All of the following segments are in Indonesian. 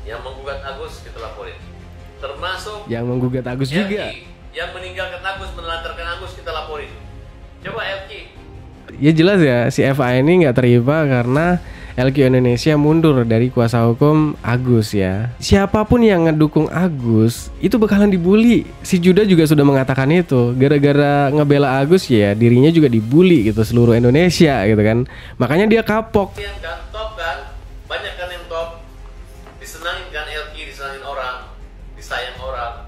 Yang menggugat Agus kita laporin. Termasuk yang menggugat Agus LQ, juga. yang meninggalkan Agus, menelantarkan Agus kita laporin. Coba LQ. Ya jelas ya, si FA ini nggak terima karena LQ Indonesia mundur dari kuasa hukum Agus ya. Siapapun yang ngedukung Agus itu bakalan dibully. Si Juda juga sudah mengatakan itu. Gara-gara ngebela Agus ya dirinya juga dibully gitu seluruh Indonesia gitu kan. Makanya dia kapok. Yang kan top kan, banyak kan yang top. Disenangin kan LQ, disenangin orang, disayang orang,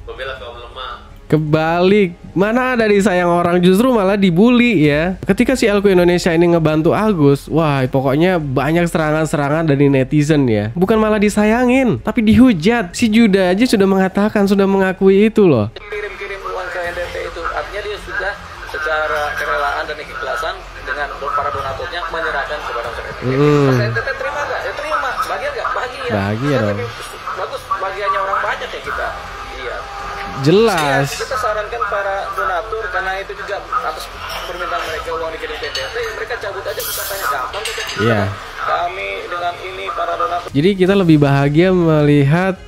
membela kaum lemah. Kebalik, mana ada disayang orang, justru malah dibully ya. Ketika si LQ Indonesia ini ngebantu Agus, wah pokoknya banyak serangan-serangan dari netizen ya. Bukan malah disayangin, tapi dihujat. Si Juda aja sudah mengatakan, sudah mengakui itu loh. Kirim-kirim uang ke NTT itu artinya dia sudah secara kerelaan dan keikhlasan dengan para donaturnya menyerahkan kepada NTT. Mas NTT terima nggak? Ya terima. Bahagia nggak? Bahagia. Bahagia dong. Bagus, bahagianya orang banyak ya kita. Iya. Jelas. Ya, kita sarankan para donatur karena itu juga atas permintaan mereka uang dikirim ke NTT, mereka cabut aja katanya gampang. Iya. Kami dengan ini para donatur. Jadi kita lebih bahagia melihat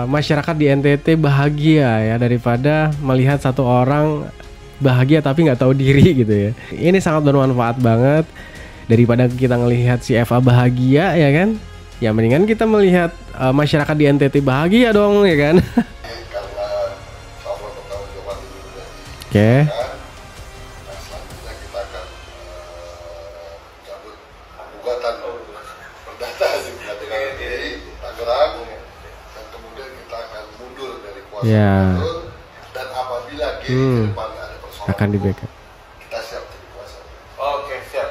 masyarakat di NTT bahagia ya daripada melihat satu orang bahagia tapi nggak tahu diri gitu ya. Ini sangat bermanfaat banget daripada kita ngelihat si FA bahagia ya kan. Ya mendingan kita melihat masyarakat di NTT bahagia dong ya kan. Oke. Nah, selanjutnya kita akan cabut gugatan perdata dengan GRI Tangerang, dan kemudian kita akan mundur dari kuasa hukum, dan apabila GRI ke depan ada persoalan akan di backup. kita siap jadi kuasa. Oke, siap.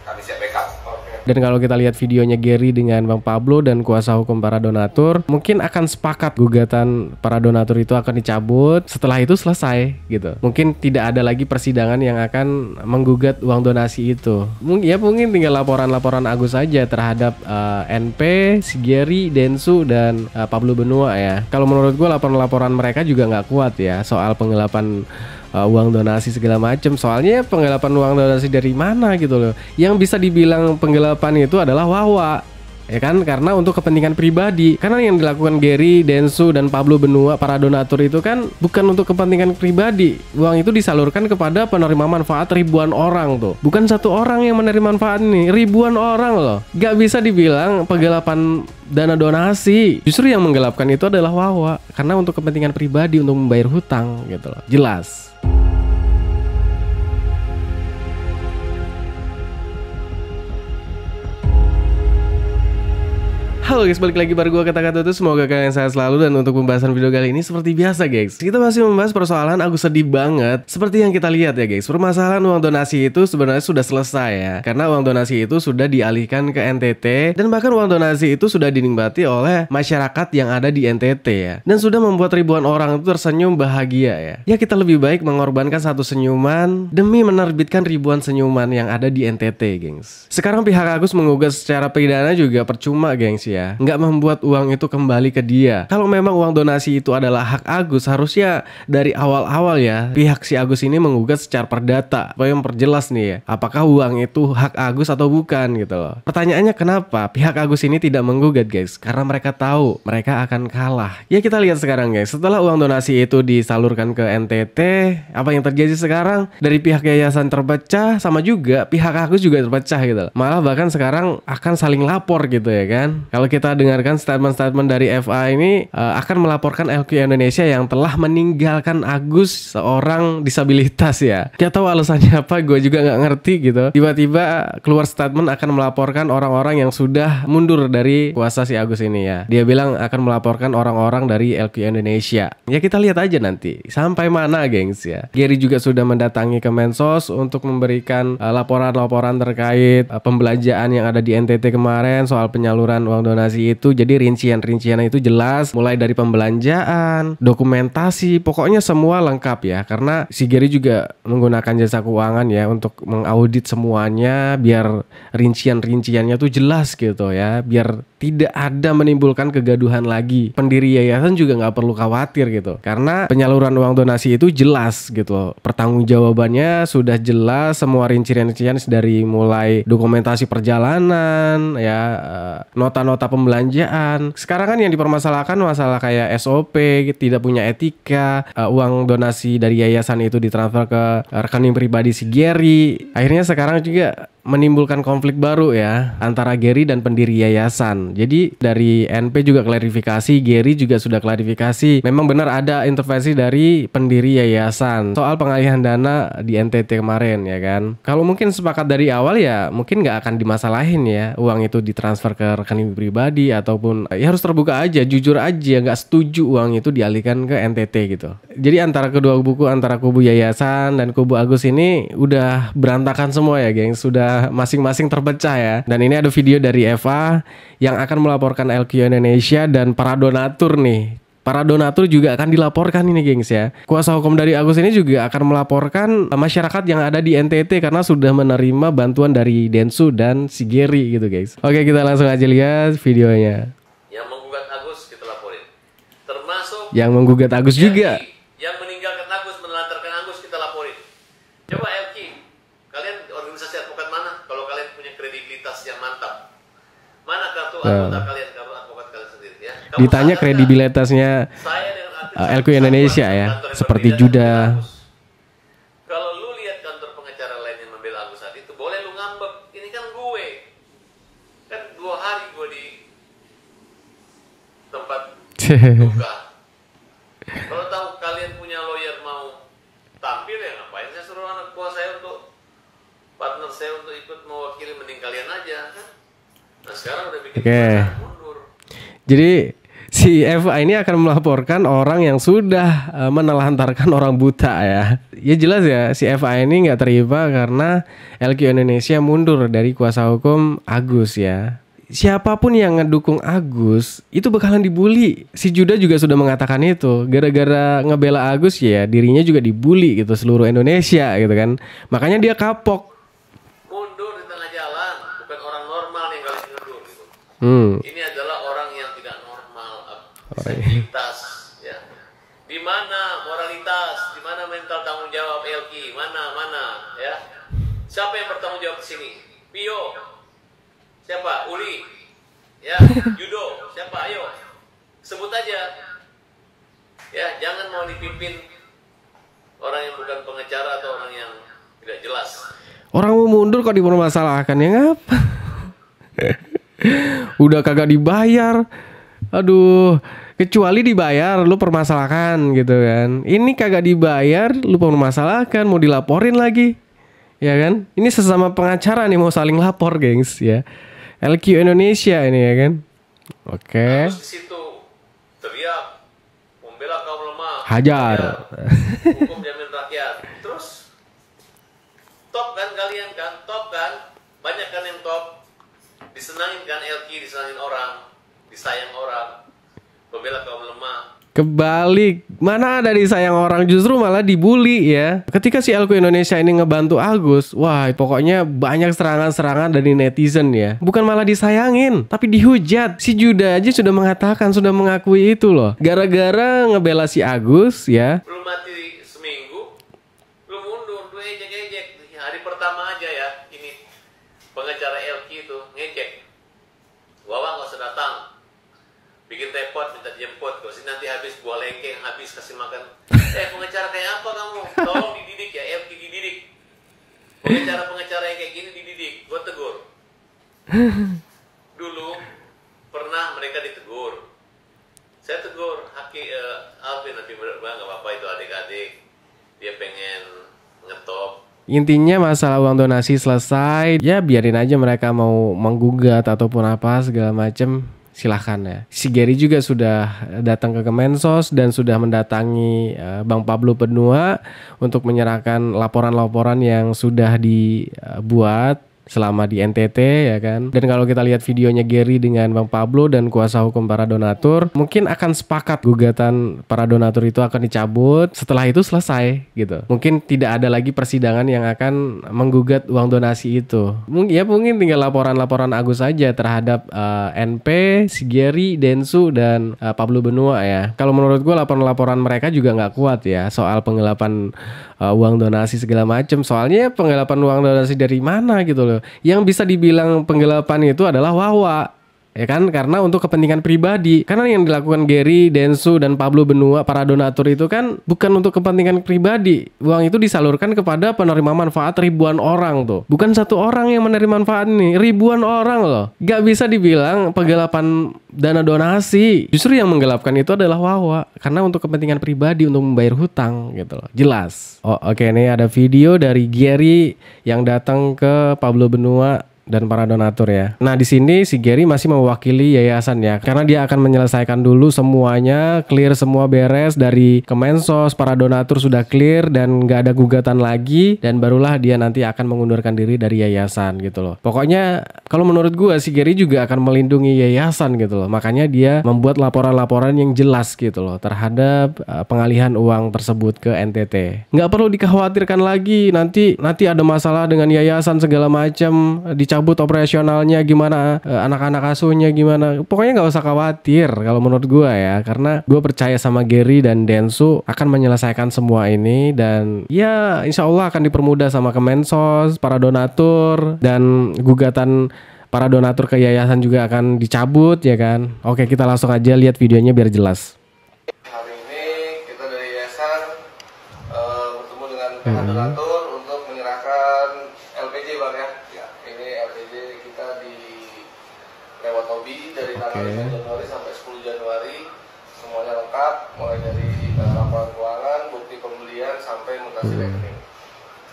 Kami siap backup. Oke. Dan kalau kita lihat videonya Gary dengan Bang Pablo dan kuasa hukum para donatur, mungkin akan sepakat gugatan para donatur itu akan dicabut. Setelah itu selesai gitu. Mungkin tidak ada lagi persidangan yang akan menggugat uang donasi itu. Mungkin tinggal laporan-laporan Agus saja terhadap NP, si Gary, Densu dan Pablo Benua ya. Kalau menurut gue laporan-laporan mereka juga nggak kuat ya soal penggelapan uang donasi segala macam. Soalnya penggelapan uang donasi dari mana gitu loh. Yang bisa dibilang penggelapan itu adalah Wawa, ya kan, karena untuk kepentingan pribadi. Karena yang dilakukan Gary, Densu dan Pablo Benua para donatur itu kan bukan untuk kepentingan pribadi. Uang itu disalurkan kepada penerima manfaat ribuan orang tuh. Bukan satu orang yang menerima manfaat ini, ribuan orang loh. Gak bisa dibilang penggelapan dana donasi. Justru yang menggelapkan itu adalah Wawa, karena untuk kepentingan pribadi, untuk membayar hutang gitu loh. Jelas. Halo guys, balik lagi baru gue kata-kata itu. Semoga kalian sehat selalu. Dan untuk pembahasan video kali ini seperti biasa guys, kita masih membahas persoalan Agus sedih banget. Seperti yang kita lihat ya guys, permasalahan uang donasi itu sebenarnya sudah selesai ya. Karena uang donasi itu sudah dialihkan ke NTT. Dan bahkan uang donasi itu sudah dinikmati oleh masyarakat yang ada di NTT ya. Dan sudah membuat ribuan orang itu tersenyum bahagia ya. Ya kita lebih baik mengorbankan satu senyuman demi menerbitkan ribuan senyuman yang ada di NTT gengs. Sekarang pihak Agus menggugat secara pidana juga percuma gengs ya. Nggak membuat uang itu kembali ke dia. Kalau memang uang donasi itu adalah hak Agus, harusnya dari awal-awal ya pihak si Agus ini menggugat secara perdata supaya memperjelas nih ya, apakah uang itu hak Agus atau bukan gitu loh. Pertanyaannya kenapa pihak Agus ini tidak menggugat guys? Karena mereka tahu mereka akan kalah. Ya kita lihat sekarang guys, setelah uang donasi itu disalurkan ke NTT, apa yang terjadi sekarang? Dari pihak yayasan terpecah, sama juga pihak Agus juga terpecah gitu loh. Malah bahkan sekarang akan saling lapor gitu ya kan. Kalau kita dengarkan statement-statement dari FA ini akan melaporkan LQ Indonesia yang telah meninggalkan Agus seorang disabilitas ya. Gak tahu alasannya apa, gue juga nggak ngerti gitu. Tiba-tiba keluar statement akan melaporkan orang-orang yang sudah mundur dari kuasa si Agus ini ya. Dia bilang akan melaporkan orang-orang dari LQ Indonesia. Ya kita lihat aja nanti sampai mana gengs ya. Gary juga sudah mendatangi Kemensos untuk memberikan laporan-laporan terkait pembelanjaan yang ada di NTT kemarin soal penyaluran uang donasi itu. Jadi rincian-rinciannya itu jelas, mulai dari pembelanjaan, dokumentasi, pokoknya semua lengkap ya. Karena si Gary juga menggunakan jasa keuangan ya untuk mengaudit semuanya biar rincian-rinciannya tuh jelas gitu ya, biar tidak ada menimbulkan kegaduhan lagi. Pendiri yayasan juga nggak perlu khawatir gitu, karena penyaluran uang donasi itu jelas gitu. Pertanggungjawabannya sudah jelas, semua rincian-rincian dari mulai dokumentasi perjalanan ya, nota-nota mata pembelanjaan. Sekarang kan yang dipermasalahkan masalah kayak SOP, tidak punya etika, uang donasi dari yayasan itu ditransfer ke rekening pribadi si Gary. Akhirnya sekarang juga menimbulkan konflik baru ya antara Gary dan pendiri yayasan. Jadi dari NP juga klarifikasi, Gary juga sudah klarifikasi. Memang benar ada intervensi dari pendiri yayasan soal pengalihan dana di NTT kemarin ya kan. Kalau mungkin sepakat dari awal ya mungkin nggak akan dimasalahin ya uang itu ditransfer ke rekening pribadi ataupun ya harus terbuka aja, jujur aja nggak setuju uang itu dialihkan ke NTT gitu. Jadi antara kedua buku, antara kubu yayasan dan kubu Agus ini udah berantakan semua ya geng, sudah masing-masing terpecah ya. Dan ini ada video dari Eva yang akan melaporkan LQ Indonesia dan para donatur nih. Para donatur juga akan dilaporkan ini gengs ya. Kuasa hukum dari Agus ini juga akan melaporkan masyarakat yang ada di NTT karena sudah menerima bantuan dari Densu dan si Gary gitu guys. Oke, kita langsung aja lihat videonya. Yang menggugat Agus kita laporin. Termasuk yang menggugat Agus juga. Yang meninggalkan Agus, menelantarkan Agus kita laporin. Coba LQ, kalian organisasi advokat mana? Kalau kalian punya kredibilitas yang mantap, mana kartu anggota kalian, kartu advokat kalian sendiri ya? Kamu ditanya kredibilitasnya LQ Indonesia ya, seperti Juda. Kalau lu lihat kantor pengacara lain yang membela Agus saat itu, boleh lu ngambek. Ini kan gue, kan 2 hari gue di tempat duka. Kalau tahu kalian punya lawyer mau tampil ya ngapain saya suruh anak buah saya untuk partner saya untuk ikut mewakili, mending kalian aja kan. Nah sekarang udah bikin mundur. Jadi si Eva ini akan melaporkan orang yang sudah menelantarkan orang buta ya. Ya jelas ya si Eva ini nggak terima karena LQ Indonesia mundur dari kuasa hukum Agus ya. Siapapun yang ngedukung Agus itu bakalan dibully. Si Juda juga sudah mengatakan itu. Gara-gara ngebela Agus ya dirinya juga dibully gitu seluruh Indonesia gitu kan. Makanya dia kapok. Mundur di tengah jalan, bukan orang normal yang kalian mundur gitu. Ini adalah orang yang tidak normal, absurditas ya. Di mana moralitas, di mana mental tanggung jawab LQ, mana ya. Siapa yang bertanggung jawab di sini? Pio. Siapa? Uli, ya, Judo, siapa? Ayo, sebut aja. Ya, jangan mau dipimpin orang yang bukan pengacara atau orang yang tidak jelas. Orang mau mundur kok dipermasalahkan ya ngapa? Udah kagak dibayar, aduh. Kecuali dibayar, lu permasalahkan gitu kan. Ini kagak dibayar, lu permasalahkan, mau dilaporin lagi, ya kan? Ini sesama pengacara nih mau saling lapor, gengs ya. LQ Indonesia ini ya kan. Oke. Terus di situ teriak membela kaum lemah. Hajar. Hukum jamin rakyat. Terus top kan kalian kan? Top kan? Banyak kan yang top. Disenangin kan LQ, disenangin orang, disayang orang. Membela kaum lemah. Kebalik, mana ada disayang orang, justru malah dibully ya. Ketika si LQ Indonesia ini ngebantu Agus, wah pokoknya banyak serangan-serangan dari netizen ya. Bukan malah disayangin, tapi dihujat. Si Juda aja sudah mengatakan, sudah mengakui itu loh. Gara-gara ngebela si Agus ya. Belum mati seminggu, belum mundur, lu ejek-ejek. Hari pertama aja ya, ini pengacara LQ itu ngejek. Wawa nggak usah datang. Bikin repot, minta dijemput. Kalau sih nanti habis buah lengkeng, habis kasih makan. Pengacara kayak apa kamu? Tolong dididik ya, LQ dididik. Pengacara yang kayak gini dididik. Gue tegur. Dulu pernah mereka ditegur. Saya tegur Alvin, nanti nggak apa-apa itu adik-adik. Dia pengen ngetop. Intinya masalah uang donasi selesai, ya biarin aja mereka mau menggugat ataupun apa segala macem. Silahkan ya. Si Gary juga sudah datang ke Kemensos dan sudah mendatangi Bang Pablo Benua untuk menyerahkan laporan-laporan yang sudah dibuat selama di NTT ya kan. Dan kalau kita lihat videonya Gary dengan Bang Pablo dan kuasa hukum para donatur, mungkin akan sepakat gugatan para donatur itu akan dicabut. Setelah itu selesai gitu. Mungkin tidak ada lagi persidangan yang akan menggugat uang donasi itu. Mungkin tinggal laporan-laporan Agus saja terhadap NP, si Gary, Densu dan Pablo Benua ya. Kalau menurut gue laporan-laporan mereka juga nggak kuat ya soal penggelapan uang donasi segala macam. Soalnya penggelapan uang donasi dari mana gitu loh. Yang bisa dibilang penggelapan itu adalah Wawa. ya kan, karena untuk kepentingan pribadi. Karena yang dilakukan Gary, Densu, dan Pablo Benua, para donatur itu kan bukan untuk kepentingan pribadi. Uang itu disalurkan kepada penerima manfaat ribuan orang tuh. Bukan satu orang yang menerima manfaat ini, ribuan orang loh. Gak bisa dibilang penggelapan dana donasi. Justru yang menggelapkan itu adalah Wawa, karena untuk kepentingan pribadi, untuk membayar hutang gitu loh. Jelas. Oh oke, ini ada video dari Gary yang datang ke Pablo Benua dan para donatur ya. Nah, di sini si Gary masih mewakili yayasan ya, karena dia akan menyelesaikan dulu semuanya, clear semua beres dari Kemensos, para donatur sudah clear dan nggak ada gugatan lagi, dan barulah dia nanti akan mengundurkan diri dari yayasan gitu loh. Pokoknya kalau menurut gua si Gary juga akan melindungi yayasan gitu loh. Makanya dia membuat laporan-laporan yang jelas gitu loh terhadap pengalihan uang tersebut ke NTT. Nggak perlu dikhawatirkan lagi nanti ada masalah dengan yayasan segala macam, dicabut operasionalnya gimana, anak-anak asuhnya gimana. Pokoknya nggak usah khawatir kalau menurut gue ya, karena gue percaya sama Gary dan Densu akan menyelesaikan semua ini, dan ya insya Allah akan dipermudah sama Kemensos, para donatur, dan gugatan para donatur ke yayasan juga akan dicabut ya kan. Oke, kita langsung aja lihat videonya biar jelas. Hari ini kita dari yayasan bertemu dengan pihak donatur untuk menyerahkan LPG Bang ya. Ini LPG kita di lewat hobi dari tanggal 5 Januari sampai 10 Januari, semuanya lengkap, mulai dari laporan keuangan, bukti pembelian sampai mutasi rekening.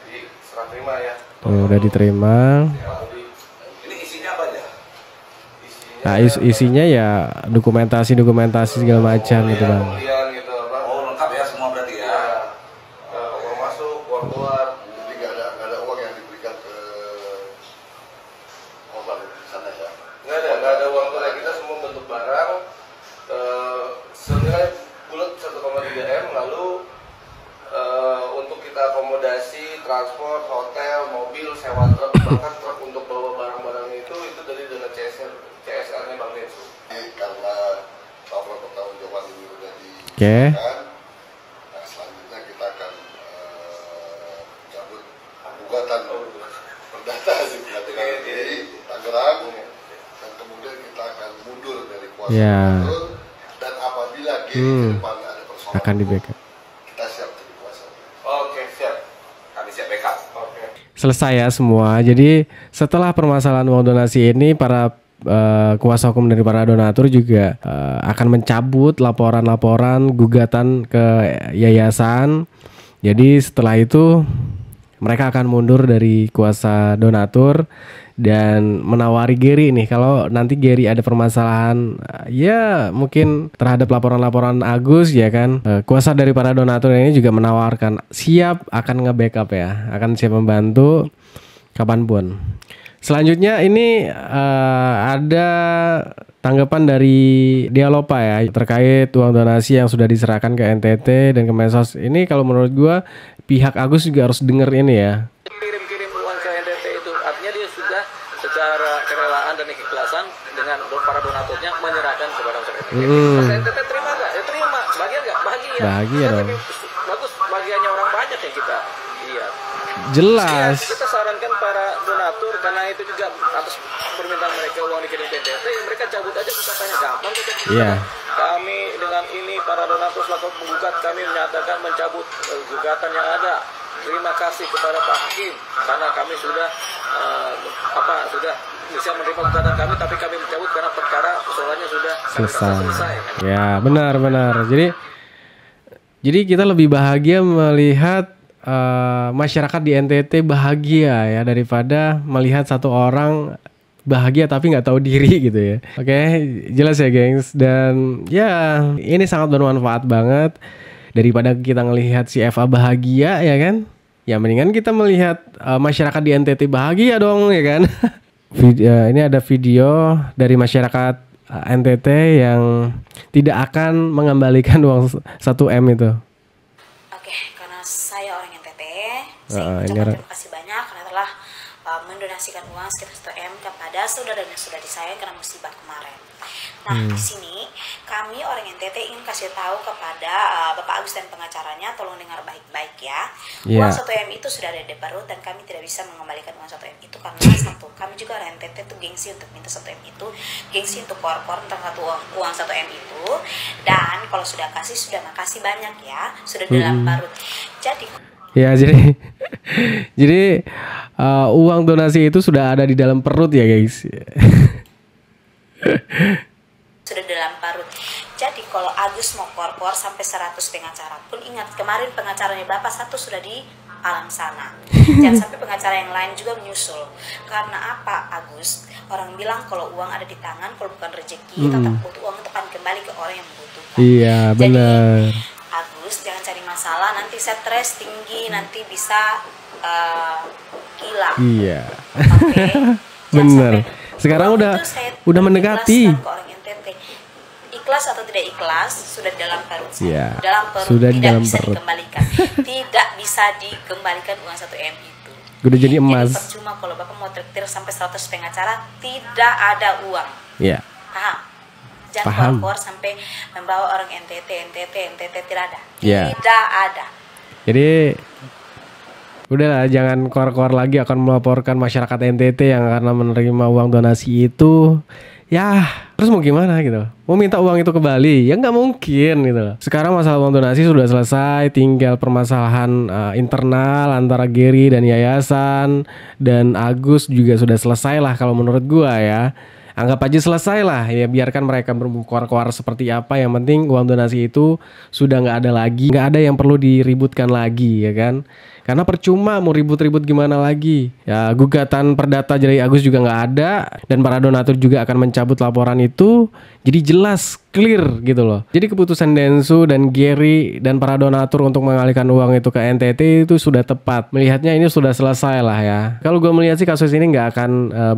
Jadi serah terima ya. Udah diterima. Ini isinya apa aja? Nah, isinya ya dokumentasi segala macam gitu Bang. Pembelian gitu Bang. Oh lengkap ya semua berarti ya. Uang masuk, uang keluar. Jadi nggak ada uang yang diberikan ke korban di sana ya. Nggak ada uang tunai, kita semua bentuk barang senilai bulat 1,3 M. Lalu untuk kita akomodasi, transport, hotel, mobil, sewa truk, bahkan truk untuk bawa barang-barang itu dari dana CSR-nya Bang Densu. Karena laporan pertanggungjawaban ini sudah diberikan, nah selanjutnya kita akan cabut gugatan perdata di pengadilan negeri Tangerang, dan kemudian kita akan mundur dari kuasa donatur, dan apabila di depan ada persoalan akan di backup. kita siap jadi kuasa. Oke, siap. Kami siap backup. Oke. Selesai ya semua. Jadi setelah permasalahan uang donasi ini, para kuasa hukum dari para donatur juga akan mencabut laporan-laporan gugatan ke yayasan. Jadi setelah itu mereka akan mundur dari kuasa donatur dan menawari Gary nih, kalau nanti Gary ada permasalahan ya mungkin terhadap laporan-laporan Agus ya kan, kuasa dari para donatur ini juga menawarkan siap akan nge-backup ya, akan siap membantu kapanpun. Selanjutnya ini ada tanggapan dari Dialopa ya terkait uang donasi yang sudah diserahkan ke NTT dan Kemensos. Ini kalau menurut gua pihak Agus juga harus denger ini ya. Kirim uang ke NTT itu artinya dia sudah secara kerelaan dan keikhlasan dengan para donaturnya menyerahkan kepada masyarakat. Mas NTT terima nggak? Ya terima. Bahagia nggak? Bahagia. Bahagia dong. Bagus, bahagianya orang banyak yang kita lihat. Jelas. Ya, kita sarankan para donatur karena itu juga atas permintaan mereka uang dikirim ke NTT, mereka cabut aja gugatannya, gampang saja. Iya. Kami dengan ini para donatur selaku penggugat, kami menyatakan mencabut gugatan yang ada. Terima kasih kepada Pak Hakim karena kami sudah sudah bisa menerima gugatan kami, tapi kami mencabut karena perkara persoalannya sudah selesai. Ya benar. Jadi kita lebih bahagia melihat masyarakat di NTT bahagia ya daripada melihat satu orang bahagia tapi nggak tahu diri gitu ya. Oke, jelas ya gengs, dan ya ini sangat bermanfaat banget daripada kita ngelihat si Eva bahagia ya kan. Ya mendingan kita melihat masyarakat di NTT bahagia dong ya kan. Ini ada video dari masyarakat NTT yang tidak akan mengembalikan uang 1M itu. Saya orang NTT, saya ucapkan terima kasih banyak karena telah mendonasikan uang sekitar 1M kepada saudara dan saudari saya karena musibah kemarin. Nah, di sini kami orang NTT ingin kasih tahu kepada Bapak Agus dan pengacaranya, tolong dengar baik-baik ya. Uang 1M itu sudah ada di perut dan kami tidak bisa mengembalikan uang 1M itu karena satu, kami juga orang NTT tuh gengsi untuk minta 1M itu, gengsi untuk keluar tentang uang 1M itu, dan kalau sudah kasih sudah makasih banyak ya, sudah di dalam perut. Jadi ya, jadi uang donasi itu sudah ada di dalam perut ya guys. Sudah dalam parut. Jadi kalau Agus mau keluar sampai 100 pengacara pun, ingat kemarin pengacaranya Bapak satu sudah di alam sana. Jangan sampai pengacara yang lain juga menyusul. Karena apa, Agus? Orang bilang kalau uang ada di tangan, kalau bukan rezeki, tetap butuh uang itu akan kembali ke orang yang membutuhkan. Iya, benar. Jadi, Agus jangan cari masalah, nanti stres tinggi, nanti bisa gila. Iya. Okay? Benar. Sekarang udah mendekati. Ikhlas atau tidak ikhlas sudah dalam perut saya. Yeah, dalam perut sudah tidak dalam bisa perut. dikembalikan. Tidak bisa dikembalikan uang 1M itu. Udah jadi emas. Jadi percuma kalau Bapak mau traktir sampai 100 pengacara, tidak ada uang. Iya. Paham? Jangan keluar sampai membawa orang NTT tidak ada. Yeah. Tidak ada. Jadi udahlah, jangan keluar-keluar lagi akan melaporkan masyarakat NTT yang karena menerima uang donasi itu. Ya, terus mau gimana gitu? Mau minta uang itu kembali? Ya nggak mungkin gitu. Sekarang masalah uang donasi sudah selesai, tinggal permasalahan internal antara Gary dan yayasan dan Agus juga sudah selesai lah kalau menurut gua ya. Anggap aja selesai lah ya, biarkan mereka berkuar-kuar seperti apa, yang penting uang donasi itu sudah nggak ada lagi, nggak ada yang perlu diributkan lagi ya kan, karena percuma mau ribut-ribut gimana lagi ya. Gugatan perdata dari Agus juga nggak ada dan para donatur juga akan mencabut laporan itu, jadi jelas clear gitu loh. Jadi keputusan Densu dan Gary dan para donatur untuk mengalihkan uang itu ke NTT itu sudah tepat. Melihatnya ini sudah selesai lah ya. Kalau gue melihat sih kasus ini nggak akan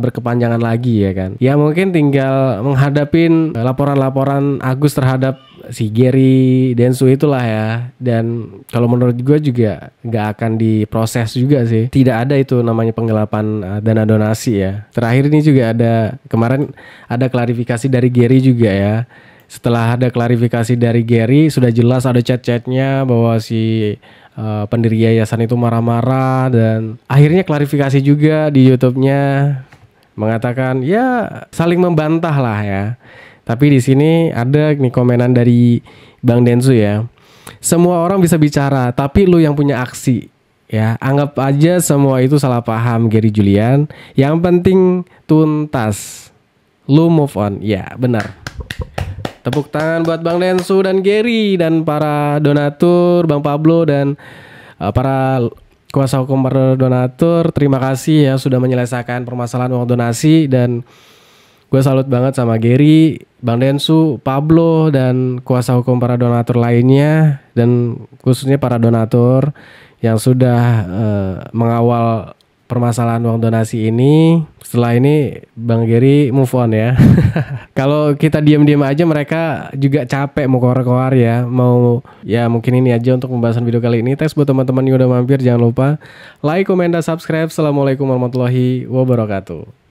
berkepanjangan lagi ya kan. Ya mungkin tinggal menghadapin laporan-laporan Agus terhadap si Gary, Densu itulah ya. Dan kalau menurut gue juga nggak akan diproses juga sih. Tidak ada itu namanya penggelapan dana donasi ya. Terakhir ini juga ada, kemarin ada klarifikasi dari Gary juga ya. Setelah ada klarifikasi dari Gary, sudah jelas ada chat-chatnya bahwa si pendiri yayasan itu marah-marah, dan akhirnya klarifikasi juga di YouTube-nya mengatakan ya saling membantah lah ya. Tapi di sini ada nih komenan dari Bang Densu ya. Semua orang bisa bicara, tapi lu yang punya aksi. Ya, anggap aja semua itu salah paham Gary Julian. Yang penting tuntas. Lu move on. Ya, benar. Tepuk tangan buat Bang Densu dan Gary dan para donatur, Bang Pablo dan para kuasa hukum para donatur. Terima kasih ya sudah menyelesaikan permasalahan uang donasi, dan gue salut banget sama Gary, Bang Densu, Pablo dan kuasa hukum para donatur lainnya, dan khususnya para donatur yang sudah mengawal permasalahan uang donasi ini. Setelah ini Bang Gary move on ya. Kalau kita diam-diam aja mereka juga capek mau keluar-keluar ya. Mau ya, mungkin ini aja untuk pembahasan video kali ini. Thanks buat teman-teman yang udah mampir, jangan lupa like, komen, dan subscribe. Assalamualaikum warahmatullahi wabarakatuh.